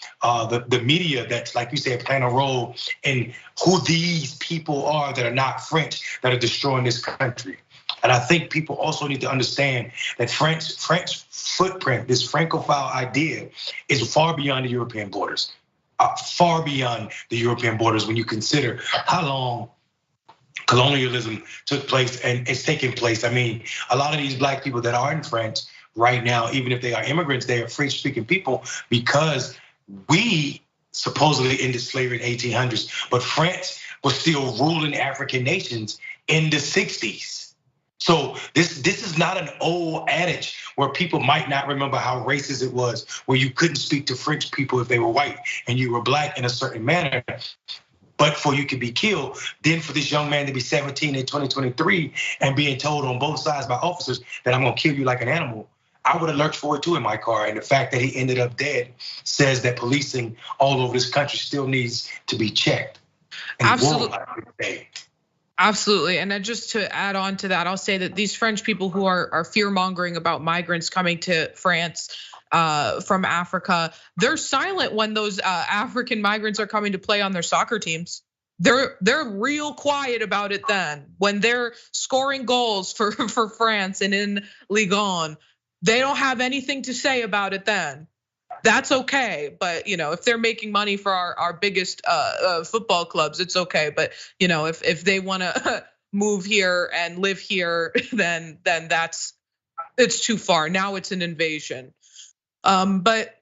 the media that's, like you said, playing a role in who these people are that are not French, that are destroying this country. And I think people also need to understand that French footprint, this Francophile idea, is far beyond the European borders, far beyond the European borders when you consider how long colonialism took place and it's taking place. I mean, a lot of these black people that are in France right now, even if they are immigrants, they are French-speaking people because we supposedly ended slavery in the 1800s, but France was still ruling African nations in the 60s. So this is not an old adage where people might not remember how racist it was, where you couldn't speak to French people if they were white and you were black in a certain manner. but for you could be killed. Then for this young man to be 17 in 2023 and being told on both sides by officers that I'm gonna kill you like an animal, I would have lurched for it too in my car. And the fact that he ended up dead says that policing all over this country still needs to be checked. Absolutely. And then just to add on to that, I'll say that these French people who are fear-mongering about migrants coming to France from Africa, they're silent when those African migrants are coming to play on their soccer teams. They're real quiet about it then. When they're scoring goals for France and in Ligue 1, they don't have anything to say about it then. That's okay, but if they're making money for our biggest football clubs, it's okay. But if they want to move here and live here, then it's too far. Now it's an invasion. But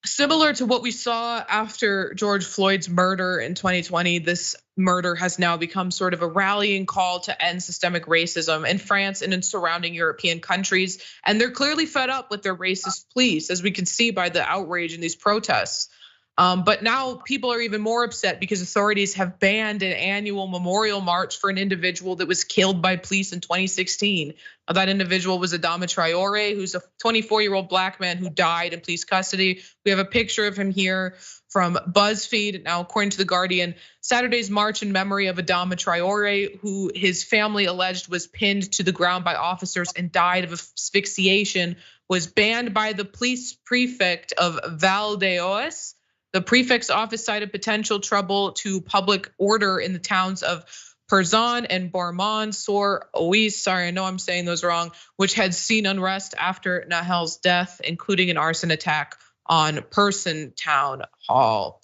similar to what we saw after George Floyd's murder in 2020, this murder has now become sort of a rallying call to end systemic racism in France and in surrounding European countries. And they're clearly fed up with their racist police, as we can see by the outrage in these protests. But now people are even more upset because authorities have banned an annual memorial march for an individual that was killed by police in 2016. That individual was Adama Traore, who's a 24-year-old black man who died in police custody. We have a picture of him here from BuzzFeed. Now, according to The Guardian, Saturday's march in memory of Adama Traore, who his family alleged was pinned to the ground by officers and died of asphyxiation, was banned by the police prefect of Val d'Oise. The prefect's office cited potential trouble to public order in the towns of Perzan and Bourmont-sur-Oise, sorry, I know I'm saying those wrong, which had seen unrest after Nahel's death, including an arson attack on Persian Town Hall,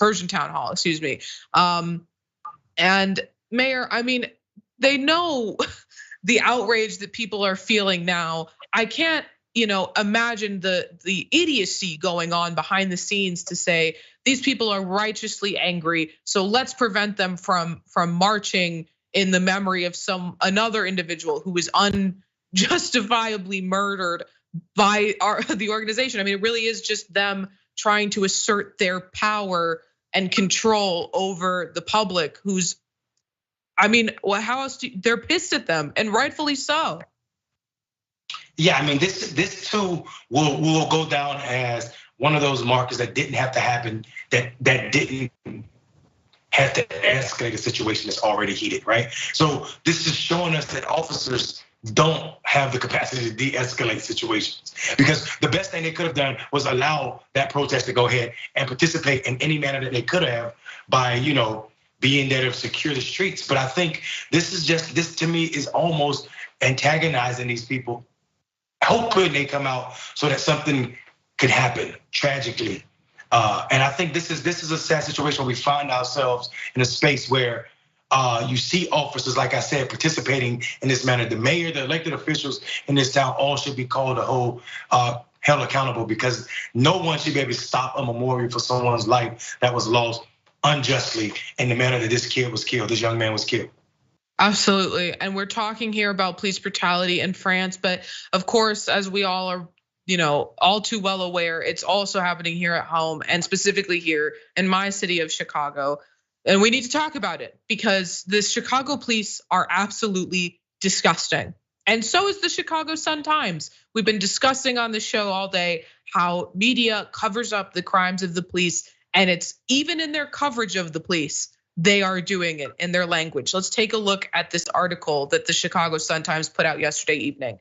excuse me. And Mayor, I mean, they know the outrage that people are feeling now. I can't, imagine the idiocy going on behind the scenes to say these people are righteously angry, so let's prevent them from marching in the memory of another individual who was unjustifiably murdered by the organization. I mean, it really is just them trying to assert their power and control over the public. How else they're pissed at them, and rightfully so. Yeah, I mean, this too will go down as one of those markers that didn't have to happen, that didn't have to escalate a situation that's already heated, right? So this is showing us that officers don't have the capacity to de-escalate situations, because the best thing they could have done was allow that protest to go ahead and participate in any manner that they could have by, being there to secure the streets. But I think this to me is almost antagonizing these people, hoping they come out so that something could happen tragically. And I think this is a sad situation where we find ourselves in a space where you see officers, like I said, participating in this manner. The mayor, the elected officials in this town all should be called to hold held accountable, because no one should be able to stop a memorial for someone's life that was lost unjustly in the manner that this young man was killed. Absolutely, and we're talking here about police brutality in France, but of course, as we all are, all too well aware, it's also happening here at home, and specifically here in my city of Chicago. And we need to talk about it because the Chicago police are absolutely disgusting. And so is the Chicago Sun-Times. We've been discussing on the show all day how media covers up the crimes of the police, and it's even in their coverage of the police, they are doing it in their language. Let's take a look at this article that the Chicago Sun-Times put out yesterday evening.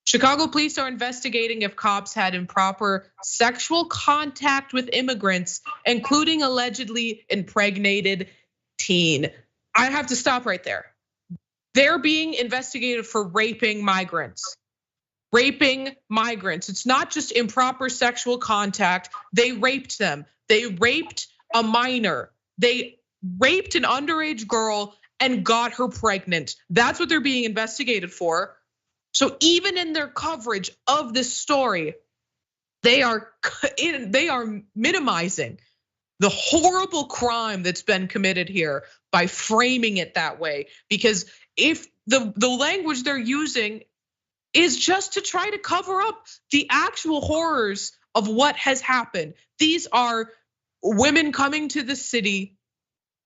Chicago police are investigating if cops had improper sexual contact with immigrants, including allegedly impregnated teen. I have to stop right there. They're being investigated for raping migrants. Raping migrants. It's not just improper sexual contact. They raped them. They raped a minor. They raped an underage girl and got her pregnant. That's what they're being investigated for. So even in their coverage of this story, they are minimizing the horrible crime that's been committed here by framing it that way. Because if the language they're using is just to try to cover up the actual horrors of what has happened. These are women coming to the city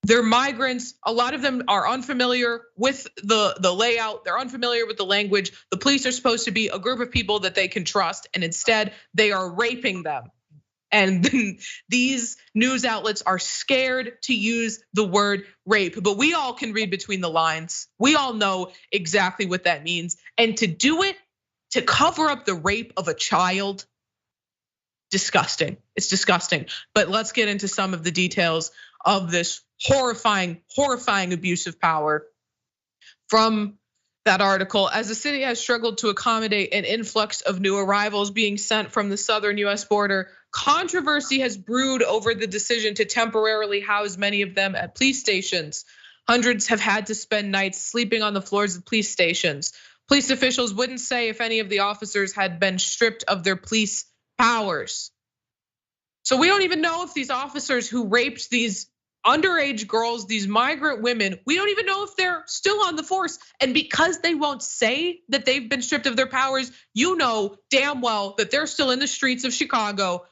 They're migrants. A lot of them are unfamiliar with the layout. They're unfamiliar with the language. The police are supposed to be a group of people that they can trust, and instead they are raping them. And these news outlets are scared to use the word rape, but we all can read between the lines. We all know exactly what that means. And to do it, to cover up the rape of a child, disgusting. It's disgusting. But let's get into some of the details of this horrifying abuse of power from that article. As the city has struggled to accommodate an influx of new arrivals being sent from the southern US border, controversy has brewed over the decision to temporarily house many of them at police stations. Hundreds have had to spend nights sleeping on the floors of police stations. Police officials wouldn't say if any of the officers had been stripped of their police powers. So we don't even know if these officers who raped these underage girls, these migrant women, we don't even know if they're still on the force. And because they won't say that they've been stripped of their powers, you know damn well that they're still in the streets of Chicago,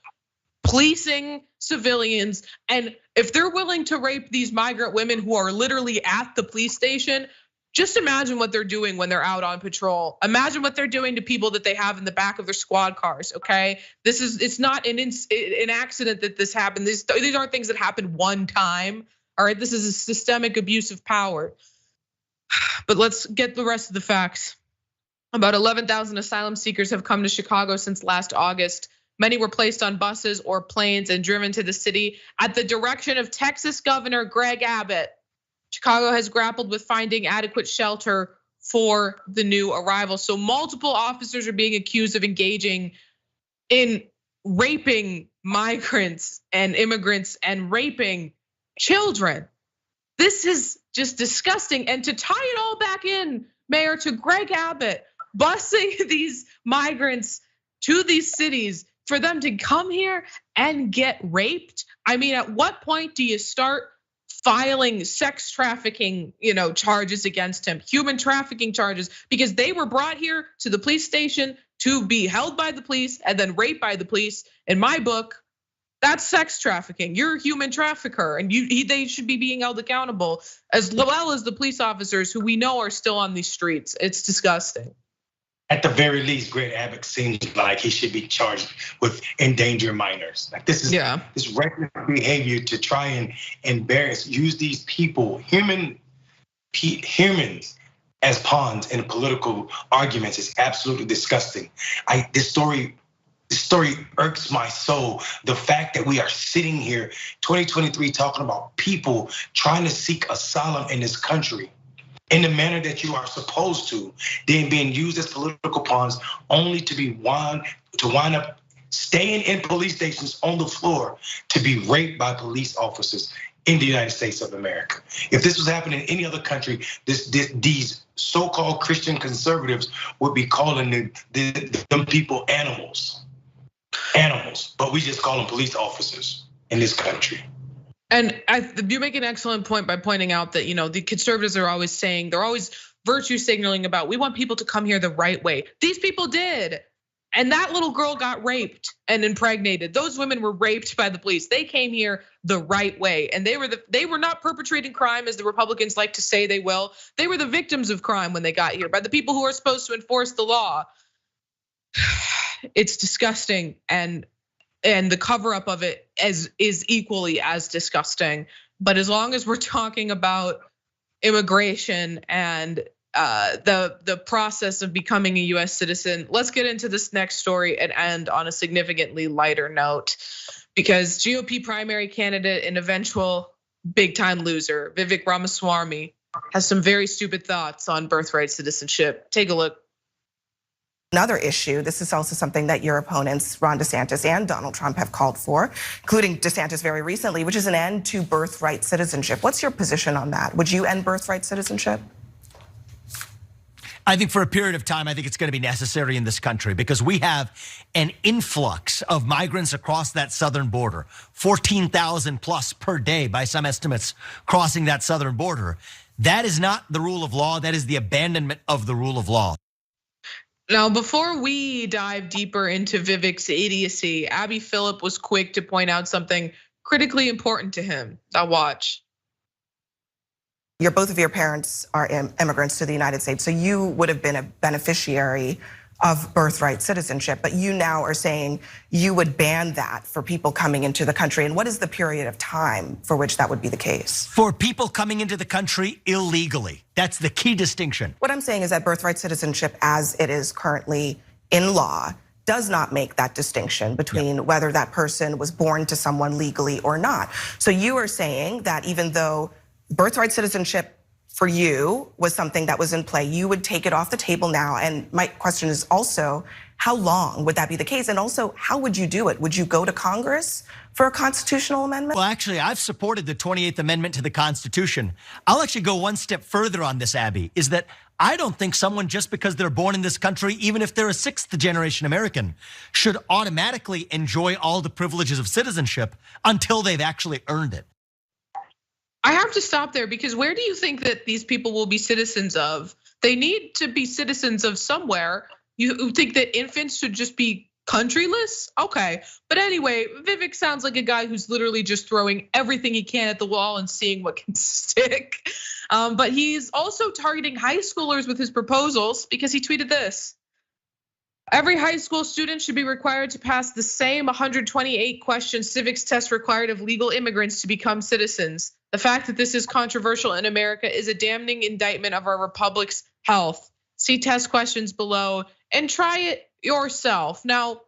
policing civilians. And if they're willing to rape these migrant women who are literally at the police station, just imagine what they're doing when they're out on patrol. Imagine what they're doing to people that they have in the back of their squad cars, okay? It's not an accident that this happened. These aren't things that happen one time, all right? This is a systemic abuse of power. But let's get the rest of the facts. About 11,000 asylum seekers have come to Chicago since last August. Many were placed on buses or planes and driven to the city at the direction of Texas Governor Greg Abbott. Chicago has grappled with finding adequate shelter for the new arrivals. So multiple officers are being accused of engaging in raping migrants and immigrants and raping children. This is just disgusting. And to tie it all back in, Mayor, to Greg Abbott busing these migrants to these cities for them to come here and get raped. I mean, at what point do you start filing sex trafficking, charges against him, human trafficking charges, because they were brought here to the police station to be held by the police and then raped by the police. In my book, that's sex trafficking. You're a human trafficker, and they should be being held accountable, as well as the police officers who we know are still on these streets. It's disgusting. At the very least, Greg Abbott seems like he should be charged with endangering minors. Like this reckless behavior to try and embarrass, use these people, humans as pawns in political arguments is absolutely disgusting. This story irks my soul. The fact that we are sitting here, 2023, talking about people trying to seek asylum in this country in the manner that you are supposed to, then being used as political pawns only to wind up staying in police stations on the floor to be raped by police officers in the United States of America. If this was happening in any other country, these so-called Christian conservatives would be calling them people animals, but we just call them police officers in this country. And you make an excellent point by pointing out that the conservatives are always saying, they're always virtue signaling about, we want people to come here the right way. These people did. And that little girl got raped and impregnated. Those women were raped by the police. They came here the right way. And they were not perpetrating crime as the Republicans like to say they will. They were the victims of crime when they got here by the people who are supposed to enforce the law. It's disgusting, and the cover up of it is equally as disgusting. But as long as we're talking about immigration and the process of becoming a US citizen, let's get into this next story and end on a significantly lighter note, because GOP primary candidate and eventual big time loser Vivek Ramaswamy has some very stupid thoughts on birthright citizenship. Take a look. Another issue, this is also something that your opponents, Ron DeSantis and Donald Trump, have called for, including DeSantis very recently, which is an end to birthright citizenship. What's your position on that? Would you end birthright citizenship? I think for a period of time, I think it's going to be necessary in this country because we have an influx of migrants across that southern border, 14,000 plus per day by some estimates crossing that southern border. That is not the rule of law. That is the abandonment of the rule of law. Now, before we dive deeper into Vivek's idiocy, Abby Phillip was quick to point out something critically important to him. Now watch. both of your parents are immigrants to the United States, so you would have been a beneficiary of birthright citizenship, but you now are saying you would ban that for people coming into the country. And what is the period of time for which that would be the case? For people coming into the country illegally. That's the key distinction. What I'm saying is that birthright citizenship, as it is currently in law, does not make that distinction between whether that person was born to someone legally or not. So you are saying that even though birthright citizenship for you was something that was in play, you would take it off the table now. And my question is also, how long would that be the case? And also, how would you do it? Would you go to Congress for a constitutional amendment? Well, actually, I've supported the 28th Amendment to the Constitution. I'll actually go one step further on this, Abby, is that I don't think someone, just because they're born in this country, even if they're a sixth generation American, should automatically enjoy all the privileges of citizenship until they've actually earned it. I have to stop there, because where do you think that these people will be citizens of? They need to be citizens of somewhere. You think that infants should just be countryless? Okay, but anyway, Vivek sounds like a guy who's literally just throwing everything he can at the wall and seeing what can stick. But he's also targeting high schoolers with his proposals, because he tweeted this. Every high school student should be required to pass the same 128 question civics test required of legal immigrants to become citizens. The fact that this is controversial in America is a damning indictment of our republic's health. See test questions below and try it yourself. Now,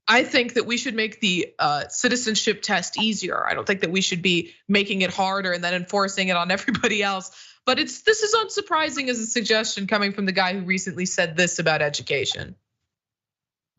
I think that we should make the citizenship test easier. I don't think that we should be making it harder and then enforcing it on everybody else. But this is unsurprising as a suggestion coming from the guy who recently said this about education.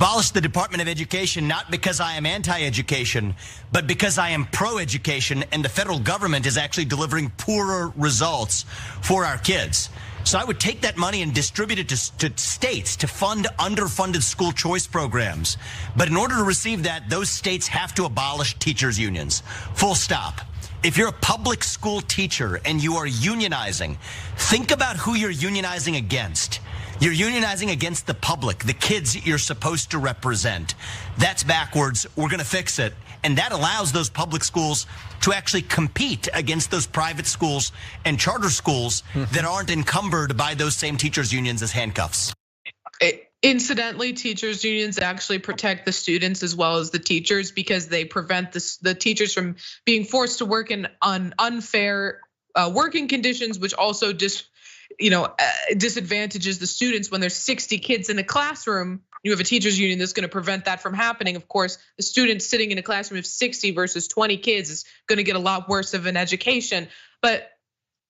Abolish the Department of Education, not because I am anti-education, but because I am pro-education, and the federal government is actually delivering poorer results for our kids. So I would take that money and distribute it to states to fund underfunded school choice programs. But in order to receive that, those states have to abolish teachers' unions. Full stop. If you're a public school teacher and you are unionizing, think about who you're unionizing against. You're unionizing against the public, the kids you're supposed to represent. That's backwards. We're going to fix it. And that allows those public schools to actually compete against those private schools and charter schools that aren't encumbered by those same teachers' unions as handcuffs. Incidentally, teachers' unions actually protect the students as well as the teachers, because they prevent the teachers from being forced to work in unfair working conditions, which also disadvantages the students. When there's 60 kids in a classroom, you have a teachers union that's going to prevent that from happening. Of course, the students sitting in a classroom of 60 versus 20 kids is going to get a lot worse of an education. But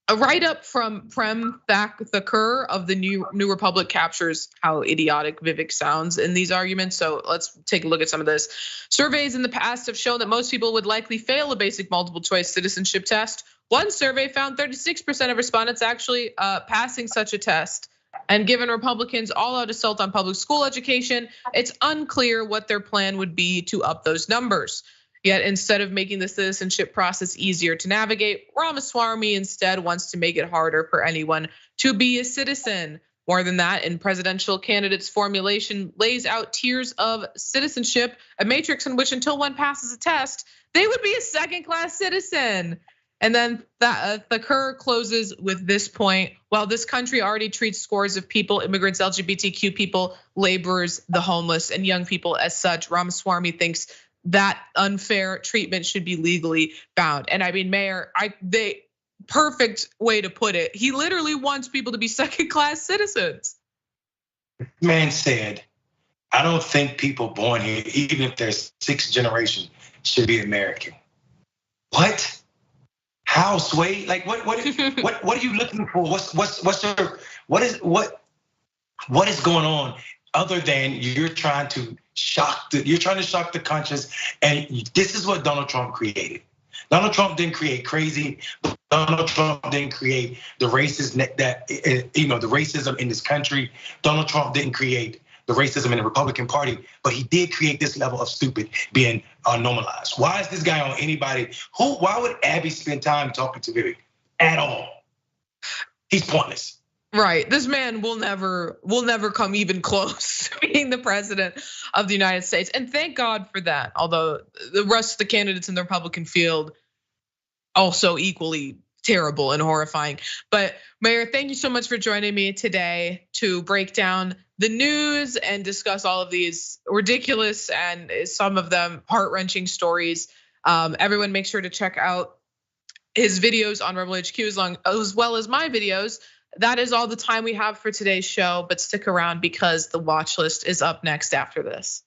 a write-up from Prem Thakur of the New Republic captures how idiotic Vivek sounds in these arguments. So let's take a look at some of this. Surveys in the past have shown that most people would likely fail a basic multiple choice citizenship test. One survey found 36% of respondents actually passing such a test. And given Republicans' all-out assault on public school education, it's unclear what their plan would be to up those numbers. Yet instead of making the citizenship process easier to navigate, Ramaswamy instead wants to make it harder for anyone to be a citizen. More than that, in presidential candidates' formulation lays out tiers of citizenship, a matrix in which until one passes a test, they would be a second-class citizen. And then Thakur closes with this point: while this country already treats scores of people, immigrants, LGBTQ people, laborers, the homeless, and young people as such, Ramaswamy thinks that unfair treatment should be legally bound. And I mean, Mayor, perfect way to put it. He literally wants people to be second-class citizens. Man said, I don't think people born here, even if they're sixth generation, should be American. What? How, Sway? Like what are you looking for? What is going on other than you're trying to shock the conscience? And this is what Donald Trump created. Donald Trump didn't create crazy. Donald Trump didn't create the racism the racism in this country. Donald Trump didn't create the racism in the Republican Party, but he did create this level of stupid being normalized. Why is this guy on anybody? Why would Abby spend time talking to Vivek at all? He's pointless. Right, this man will never come even close to being the president of the United States. And thank God for that. Although the rest of the candidates in the Republican field also equally terrible and horrifying. But Mayor, thank you so much for joining me today to break down the news and discuss all of these ridiculous and some of them heart-wrenching stories. Everyone make sure to check out his videos on Rebel HQ as well as my videos. That is all the time we have for today's show, but stick around because the watch list is up next after this.